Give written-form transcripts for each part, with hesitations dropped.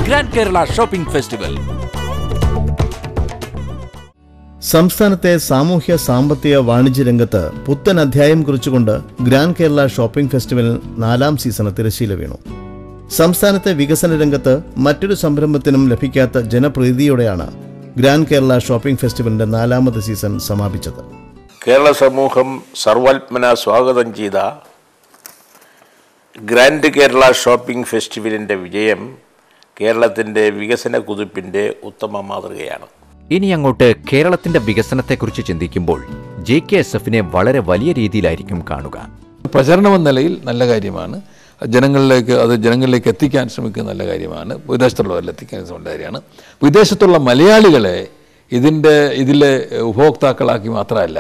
Grand Kerala shopping festival. സംസ്ഥാനത്തെ സാമൂഹ്യ സാമ്പത്തിക വാണിജ്യ രംഗത്ത് പുത്തൻ അധ്യായം കുറിച്ചുകൊണ്ട് ഗ്രാൻഡ് കേരള ഷോപ്പിംഗ് ഫെസ്റ്റിവൽ 4ാം സീസണ് തിരശ്ശീല വീണു. സംസ്ഥാനത്തെ വികസന രംഗത്ത് മറ്റൊരു സംരംഭത്തിനും ലഭിക്കാത്ത ജനപ്രീതിയോടെയാണ് ഗ്രാൻഡ് കേരള ഷോപ്പിംഗ് ഫെസ്റ്റിവലിന്റെ 4ാമത് സീസൺ സമാപിച്ചത്. കേരള സമൂഹം സർവാത്മന സ്വാഗതം ചെയ്ത ഗ്രാൻഡ് കേരള ഷോപ്പിംഗ് ഫെസ്റ്റിവലിൻ്റെ വിജയം കേരളത്തിൻ്റെ വികസന കുതിപ്പിൻ്റെ ഉത്തമ മാതൃകയാണ്. ഇനി അങ്ങോട്ട് കേരളത്തിന്റെ വികസനത്തെക്കുറിച്ച് ചിന്തിക്കുമ്പോൾ JKSFനെ വളരെ വലിയ രീതിയിലായിരിക്കും കാണുക. പ്രചരണമെന്ന നിലയിൽ നല്ല കാര്യമാണ്. ജനങ്ങളിലേക്ക് എത്തിക്കാൻ ശ്രമിക്കുന്ന നല്ല കാര്യമാണ്. വിദേശത്തുള്ളവരിൽ എത്തിക്കാൻ ശ്രമിക്കുന്ന കാര്യമാണ്. വിദേശത്തുള്ള മലയാളികളെ ഇതിലെ ഉപഭോക്താക്കളാക്കി മാത്രമല്ല,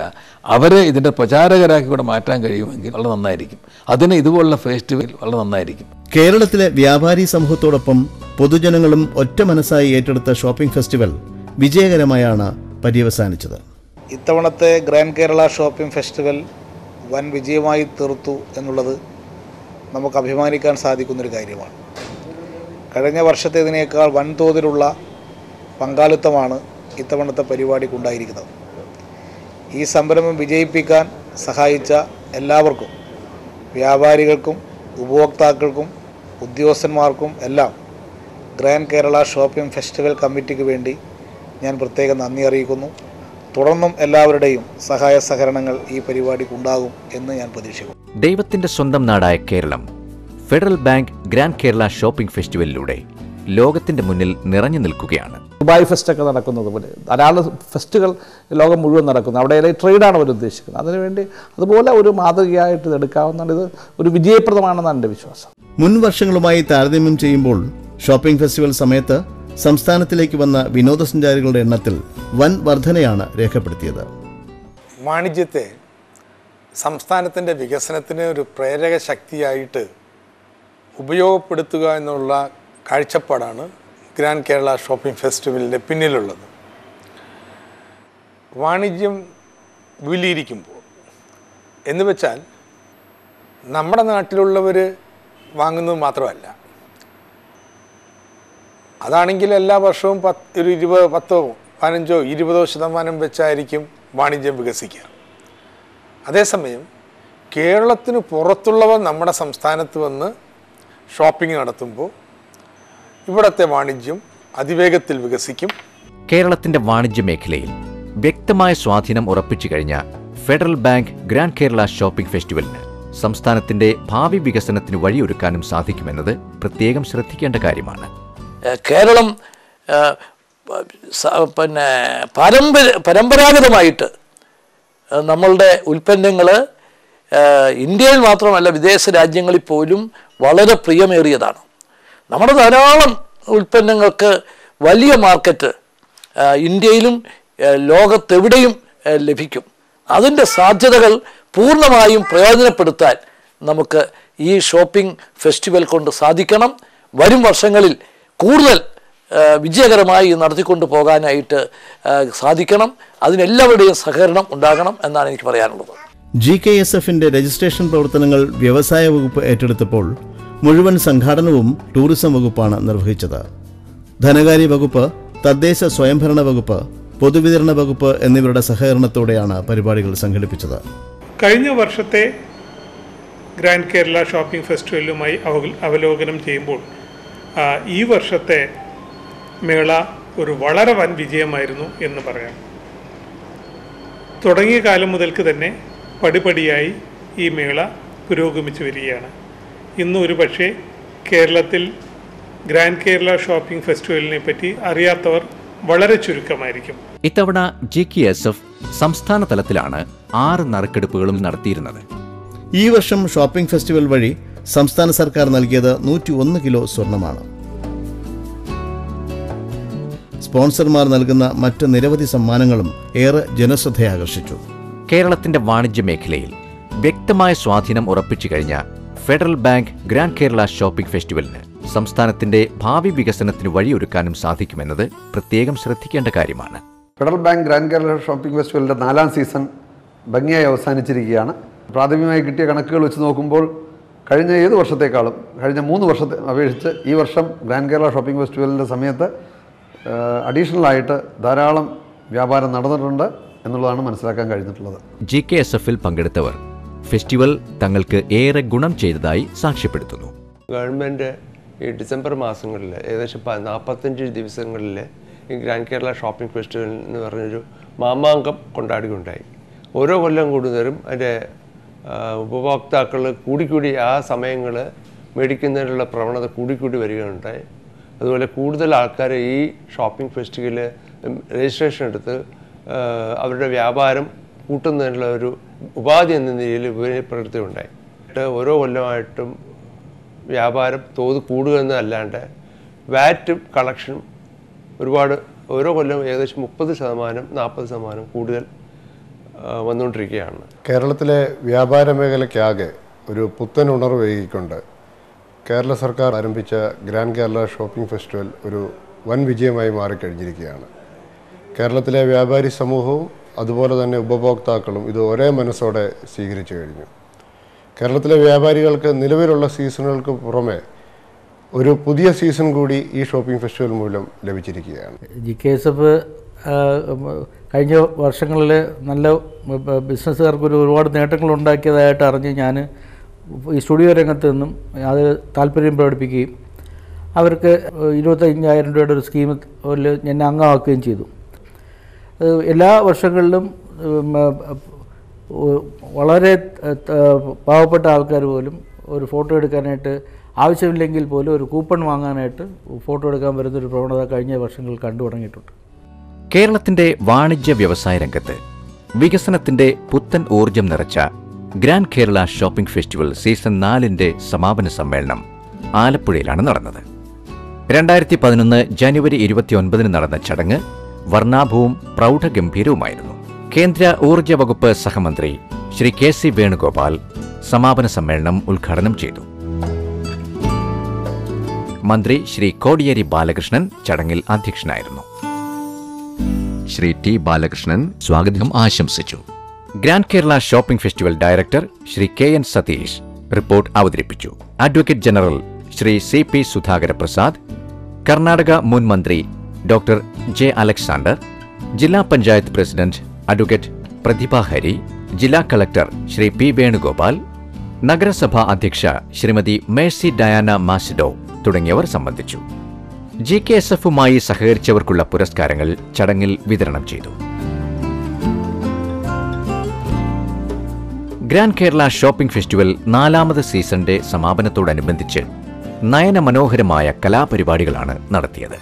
അവരെ ഇതിൻ്റെ പ്രചാരകരാക്കി കൂടെ മാറ്റാൻ കഴിയുമെങ്കിൽ വളരെ നന്നായിരിക്കും. അതിന് ഇതുപോലുള്ള ഫെസ്റ്റിവൽ വളരെ നന്നായിരിക്കും. കേരളത്തിലെ വ്യാപാരി സമൂഹത്തോടൊപ്പം പൊതുജനങ്ങളും ഒറ്റ മനസ്സായി ഏറ്റെടുത്ത ഷോപ്പിംഗ് ഫെസ്റ്റിവൽ വിജയകരമായാണ് പര്യവസാനിച്ചത്. ഇത്തവണത്തെ ഗ്രാൻഡ് കേരള ഷോപ്പിംഗ് ഫെസ്റ്റിവൽ വൻ വിജയമായി തീർത്തു എന്നുള്ളത് നമുക്ക് അഭിമാനിക്കാൻ സാധിക്കുന്നൊരു കാര്യമാണ്. കഴിഞ്ഞ വർഷത്തേതിനേക്കാൾ വൻതോതിലുള്ള പങ്കാളിത്തമാണ് ഇത്തവണത്തെ പരിപാടിക്കുണ്ടായിരിക്കുന്നത്. ഈ സംരംഭം വിജയിപ്പിക്കാൻ സഹായിച്ച എല്ലാവർക്കും, വ്യാപാരികൾക്കും ഉപഭോക്താക്കൾക്കും ഉദ്യോഗസ്ഥന്മാർക്കും എല്ലാം ഗ്രാൻഡ് കേരള ഷോപ്പിംഗ് ഫെസ്റ്റിവൽ കമ്മിറ്റിക്ക് വേണ്ടി ഞാൻ പ്രത്യേകം നന്ദി അറിയിക്കുന്നു. തുടർന്നും എല്ലാവരുടെയും സഹായ സഹകരണങ്ങൾ ഈ പരിപാടിക്കുണ്ടാകും എന്ന് ഞാൻ പ്രതീക്ഷിക്കുന്നു. ദൈവത്തിന്റെ സ്വന്തം നാടായ കേരളം ഫെഡറൽ ബാങ്ക് ഗ്രാൻഡ് കേരള ഷോപ്പിംഗ് ഫെസ്റ്റിവലിലൂടെ ലോകത്തിന്റെ മുന്നിൽ നിറഞ്ഞു നിൽക്കുകയാണ്. ദുബായ് ഫെസ്റ്റൊക്കെ നടക്കുന്നത് പോലെ ധാരാളം ഫെസ്റ്റുകൾ ലോകം മുഴുവൻ നടക്കുന്നു. അവിടെ ട്രേഡാണ് അവർ ഉദ്ദേശിക്കുന്നത്. അതിനുവേണ്ടി അതുപോലെ ഒരു മാതൃകയായിട്ട് ഇത് എടുക്കാവുന്നതാണ്. ഇത് ഒരു വിജയപ്രദമാണെന്നാണ് എൻ്റെ വിശ്വാസം. മുൻ വർഷങ്ങളുമായി താരതമ്യം ചെയ്യുമ്പോൾ ഷോപ്പിംഗ് ഫെസ്റ്റിവൽ സമയത്ത് സംസ്ഥാനത്തിലേക്ക് വന്ന വിനോദസഞ്ചാരികളുടെ എണ്ണത്തിൽ വൻ വർധനയാണ് രേഖപ്പെടുത്തിയത്. വാണിജ്യത്തെ സംസ്ഥാനത്തിൻ്റെ വികസനത്തിന് ഒരു പ്രേരക ശക്തിയായിട്ട് ഉപയോഗപ്പെടുത്തുക എന്നുള്ള കാഴ്ചപ്പാടാണ് ഗ്രാൻഡ് കേരള ഷോപ്പിംഗ് ഫെസ്റ്റിവലിൻ്റെ പിന്നിലുള്ളത്. വാണിജ്യം വിപുലീകരിക്കുമ്പോൾ എന്ന് വെച്ചാൽ നമ്മുടെ നാട്ടിലുള്ളവർ വാങ്ങുന്നത് മാത്രമല്ല, അതാണെങ്കിൽ എല്ലാ വർഷവും 10-15-20% വെച്ചായിരിക്കും വാണിജ്യം വികസിക്കുക. അതേസമയം കേരളത്തിന് പുറത്തുള്ളവർ നമ്മുടെ സംസ്ഥാനത്ത് വന്ന് ഷോപ്പിംഗ് നടത്തുമ്പോൾ ഇവിടുത്തെ വാണിജ്യം അതിവേഗത്തിൽ വികസിക്കും. കേരളത്തിന്റെ വാണിജ്യ മേഖലയിൽ വ്യക്തമായ സ്വാധീനം ഉറപ്പിച്ചു കഴിഞ്ഞ ഫെഡറൽ ബാങ്ക് ഗ്രാൻഡ് കേരള ഷോപ്പിംഗ് ഫെസ്റ്റിവലിന് സംസ്ഥാനത്തിന്റെ ഭാവി വികസനത്തിന് വഴിയൊരുക്കാനും സാധിക്കുമെന്നത് പ്രത്യേകം ശ്രദ്ധിക്കേണ്ട കാര്യമാണ്. കേരളം പരമ്പരാഗതമായിട്ട് നമ്മളുടെ ഉൽപ്പന്നങ്ങൾ ഇന്ത്യയിൽ മാത്രമല്ല വിദേശ രാജ്യങ്ങളിൽ പോലും വളരെ പ്രിയമേറിയതാണ്. നമ്മുടെ ധാരാളം ഉൽപ്പന്നങ്ങൾക്ക് വലിയ മാർക്കറ്റ് ഇന്ത്യയിലും ലോകത്തെവിടെയും ലഭിക്കും. അതിൻ്റെ സാധ്യതകൾ പൂർണ്ണമായും പ്രയോജനപ്പെടുത്താൻ നമുക്ക് ഈ ഷോപ്പിംഗ് ഫെസ്റ്റിവൽ കൊണ്ട് സാധിക്കണം. വരും വർഷങ്ങളിൽ കൂടുതൽ വിജയകരമായി നടത്തിക്കൊണ്ടു പോകാനായിട്ട് സാധിക്കണം. അതിനെല്ലാവരുടെയും സഹകരണം ഉണ്ടാകണം എന്നാണ് എനിക്ക് പറയാനുള്ളത്. JKSFന്റെ രജിസ്ട്രേഷൻ പ്രവർത്തനങ്ങൾ വ്യവസായ വകുപ്പ് ഏറ്റെടുത്തപ്പോൾ മുഴുവൻ സംഘാടനവും ടൂറിസം വകുപ്പാണ് നിർവഹിച്ചത്. ധനകാര്യ വകുപ്പ്, തദ്ദേശ സ്വയംഭരണ വകുപ്പ്, പൊതുവിതരണ വകുപ്പ് എന്നിവരുടെ സഹകരണത്തോടെയാണ് പരിപാടികൾ സംഘടിപ്പിച്ചത്. കഴിഞ്ഞ വർഷത്തെ ഗ്രാൻഡ് കേരള ഷോപ്പിംഗ് ഫെസ്റ്റിവലുമായി അവലോകനം ചെയ്യുമ്പോൾ ഈ വർഷത്തെ മേള ഒരു വളരെ വൻ വിജയമായിരുന്നു എന്ന് പറയാം. തുടങ്ങിയ കാലം മുതൽക്ക് തന്നെ പടിപടിയായി ഈ മേള പുരോഗമിച്ചു വരികയാണ്. ഇന്ന് ഒരു പക്ഷേ കേരളത്തിൽ ഗ്രാൻഡ് കേരള ഷോപ്പിംഗ് ഫെസ്റ്റിവലിനെ പറ്റി അറിയാത്തവർ വളരെ ചുരുക്കമായിരിക്കും. ഇത്തവണ JKSF സംസ്ഥാന തലത്തിലാണ് 6 നറുക്കെടുപ്പുകളും നടത്തിയിരുന്നത്. ഈ വർഷം ഷോപ്പിംഗ് ഫെസ്റ്റിവൽ വഴി സംസ്ഥാന സർക്കാർ നൽകിയത് 101 കിലോ സ്വർണമാണ്. സ്പോൺസർമാർ നൽകുന്ന മറ്റ് നിരവധി സമ്മാനങ്ങളും ഏറെ ജനശ്രദ്ധയാകർഷിച്ചു. കേരളത്തിന്റെ വാണിജ്യ മേഖലയിൽ വ്യക്തമായ സ്വാധീനം ഉറപ്പിച്ചു കഴിഞ്ഞ ഫെഡറൽ ബാങ്ക് ഗ്രാൻഡ് കേരള ഷോപ്പിംഗ് ഫെസ്റ്റിവലിന് സംസ്ഥാനത്തിന്റെ ഭാവി വികസനത്തിന് വഴിയൊരുക്കാനും സാധിക്കുമെന്നത് പ്രത്യേകം ശ്രദ്ധിക്കേണ്ട കാര്യമാണ്. ഫെഡറൽ ബാങ്ക് ഗ്രാൻഡ് കേരള ഷോപ്പിംഗ് ഫെസ്റ്റിവലിൻ്റെ 4ാം സീസൺ ഭംഗിയായി അവസാനിച്ചിരിക്കുകയാണ്. പ്രാഥമികമായി കിട്ടിയ കണക്കുകൾ വെച്ച് നോക്കുമ്പോൾ കഴിഞ്ഞ ഏത് വർഷത്തേക്കാളും കഴിഞ്ഞ 3 വർഷത്തെ അപേക്ഷിച്ച് ഈ വർഷം ഗ്രാൻഡ് കേരള ഷോപ്പിംഗ് ഫെസ്റ്റിവലിൻ്റെ സമയത്ത് അഡീഷണലായിട്ട് ധാരാളം വ്യാപാരം നടന്നിട്ടുണ്ട് എന്നുള്ളതാണ് മനസ്സിലാക്കാൻ കഴിഞ്ഞിട്ടുള്ളത്. GKSF-ൽ പങ്കെടുത്തവർ ഫെസ്റ്റിവൽ തങ്ങൾക്ക് ഏറെ ഗുണം ചെയ്തതായി സാക്ഷ്യപ്പെടുത്തുന്നു. ഗവൺമെൻറ് ഈ ഡിസംബർ മാസങ്ങളിൽ ഏകദേശം 45 ദിവസങ്ങളിൽ ഈ ഗ്രാൻഡ് കേരള ഷോപ്പിംഗ് ഫെസ്റ്റിവൽ എന്ന് പറഞ്ഞൊരു മാമാങ്കം കൊണ്ടാടുകയുണ്ടായി. ഓരോ കൊല്ലം കൂടുന്നവരും അതിൻ്റെ ഉപഭോക്താക്കൾ കൂടിക്കൂടി ആ സമയങ്ങൾ മേടിക്കുന്നതിനുള്ള പ്രവണത കൂടിക്കൂടി വരികയുണ്ടായി. അതുപോലെ കൂടുതൽ ആൾക്കാർ ഈ ഷോപ്പിംഗ് ഫെസ്റ്റിവൽ രജിസ്ട്രേഷൻ എടുത്ത് അവരുടെ വ്യാപാരം കൂട്ടുന്നതിനുള്ള ഒരു ഉപാധി എന്ന നിലയിൽ ഉപയോഗപ്പെടുത്തുകയുണ്ടായി. ഓരോ കൊല്ലമായിട്ടും വ്യാപാരം തോത് കൂടുക എന്നല്ലാണ്ട് വാറ്റും കളക്ഷനും ഒരുപാട് ഓരോ കൊല്ലം ഏകദേശം 30%-40% കൂടുതൽ വന്നുകൊണ്ടിരിക്കുകയാണ്. കേരളത്തിലെ വ്യാപാര മേഖലയ്ക്കാകെ ഒരു പുത്തൻ ഉണർവേകിക്കൊണ്ട് കേരള സർക്കാർ ആരംഭിച്ച ഗ്രാൻഡ് കേരള ഷോപ്പിംഗ് ഫെസ്റ്റിവൽ ഒരു വൻ വിജയമായി മാറിക്കഴിഞ്ഞിരിക്കുകയാണ്. കേരളത്തിലെ വ്യാപാരി സമൂഹവും അതുപോലെ തന്നെ ഉപഭോക്താക്കളും ഇത് ഒരേ മനസ്സോടെ സ്വീകരിച്ചു കഴിഞ്ഞു. കേരളത്തിലെ വ്യാപാരികൾക്ക് നിലവിലുള്ള സീസണുകൾക്ക് പുറമെ ഒരു പുതിയ സീസൺ കൂടി ഈ ഷോപ്പിംഗ് ഫെസ്റ്റിവൽ മൂലം ലഭിച്ചിരിക്കുകയാണ്. GKSF കഴിഞ്ഞ വർഷങ്ങളിൽ നല്ല ബിസിനസ്സുകാർക്ക് ഒരുപാട് നേട്ടങ്ങൾ ഉണ്ടാക്കിയതായിട്ട് അറിഞ്ഞ് ഞാൻ ഈ സ്റ്റുഡിയോ രംഗത്ത് നിന്നും അത് താല്പര്യം പ്രകടിപ്പിക്കുകയും അവർക്ക് 25,000 രൂപയുടെ ഒരു സ്കീമിൽ ഞാൻ അംഗമാക്കുകയും ചെയ്തു. എല്ലാ വർഷങ്ങളിലും വളരെ പാവപ്പെട്ട ആൾക്കാർ പോലും ഒരു ഫോട്ടോ എടുക്കാനായിട്ട് ആവശ്യമില്ലെങ്കിൽ പോലും ഒരു കൂപ്പൺ വാങ്ങാനായിട്ട് ഫോട്ടോ എടുക്കാൻ വരുന്നൊരു പ്രവണത കഴിഞ്ഞ വർഷങ്ങളിൽ കണ്ടു തുടങ്ങിയിട്ടുണ്ട്. കേരളത്തിന്റെ വാണിജ്യ വ്യവസായ രംഗത്ത് വികസനത്തിന്റെ പുത്തൻ ഊർജം നിറച്ച grand Kerala shopping festival season 4ന്റെ സമാപന സമ്മേളനം ആലപ്പുഴയിലാണ് നടന്നത്. 2011 ജനുവരി 29 നടന്ന ചടങ്ങ് വർണ്ണാഭവും പ്രൗഢഗംഭീരവുമായിരുന്നു. കേന്ദ്ര ഊർജ വകുപ്പ് സഹമന്ത്രി ശ്രീ KC വേണുഗോപാൽ സമാപന സമ്മേളനം ഉദ്ഘാടനം ചെയ്തു. മന്ത്രി ശ്രീ കോടിയേരി ബാലകൃഷ്ണൻ ചടങ്ങിൽ അധ്യക്ഷനായിരുന്നു. ശ്രീ T. ബാലകൃഷ്ണൻ സ്വാഗതം ആശംസിച്ചു. Grand Kerala shopping festival director Shri KN Satheesh report അവതരിപ്പിച്ചു. Advocate general Shri CP Sudhakara Prasad, Karnataka മുൻ മന്ത്രി ഡോക്ടർ J. അലക്സാണ്ടർ, ജില്ലാ പഞ്ചായത്ത് പ്രസിഡന്റ് അഡ്വക്കേറ്റ് പ്രതിഭ ഹരി, ജില്ലാ കളക്ടർ ശ്രീ P. വേണുഗോപാൽ, നഗരസഭാ അധ്യക്ഷ ശ്രീമതി മേഴ്സി ഡയാന മാസിഡോ തുടങ്ങിയവർ സംബന്ധിച്ചു. GKSF-മായി സഹകരിച്ചവർക്കുള്ള പുരസ്കാരങ്ങൾ ചടങ്ങിൽ വിതരണം ചെയ്തു. ഗ്രാൻഡ് കേരള ഷോപ്പിംഗ് ഫെസ്റ്റിവൽ 4ാമത് സീസണിന്റെ സമാപനത്തോടനുബന്ധിച്ച് നയനമനോഹരമായ കലാപരിപാടികളാണ് നടത്തിയത്.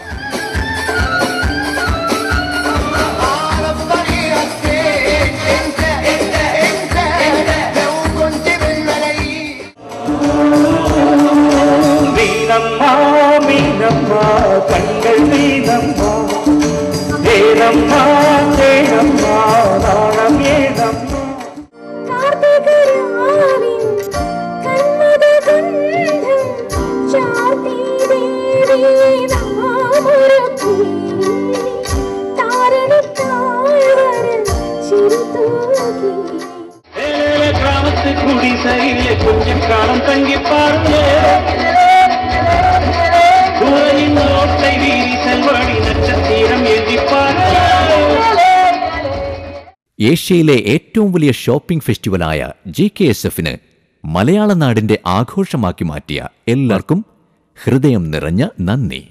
கொஞ்சம் காலம் தங்கி பாருங்க ഏഷ്യയിലെ ഏറ്റവും വലിയ ഷോപ്പിംഗ് ഫെസ്റ്റിവലായ GKSF-ന് മലയാള നാടിന്റെ ആഘോഷമാക്കി മാറ്റിയ എല്ലാവർക്കും ഹൃദയം നിറഞ്ഞ നന്ദി.